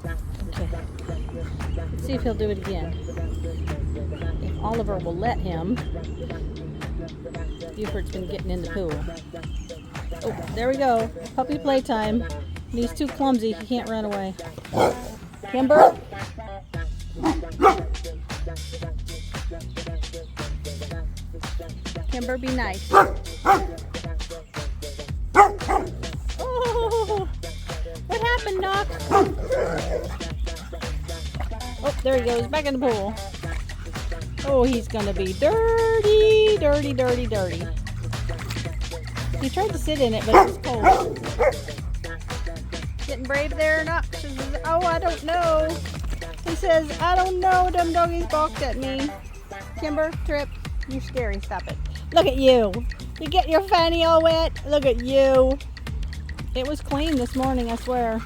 Okay. Let's see if he'll do it again. If Oliver will let him. Buford's been getting in the pool. Oh, there we go. Puppy playtime. And he's too clumsy. He can't run away. Kimber? Kimber, be nice. Oh, what happened, Doc? Oh, there he goes. Back in the pool. Oh, he's gonna be dirty, dirty, dirty, dirty. He tried to sit in it, but it was cold. Getting brave there or not? Oh, I don't know. He says, I don't know. Them doggies balked at me. Kimber, Trip, you're scary. Stop it. Look at you. You get your fanny all wet. Look at you. It was clean this morning, I swear.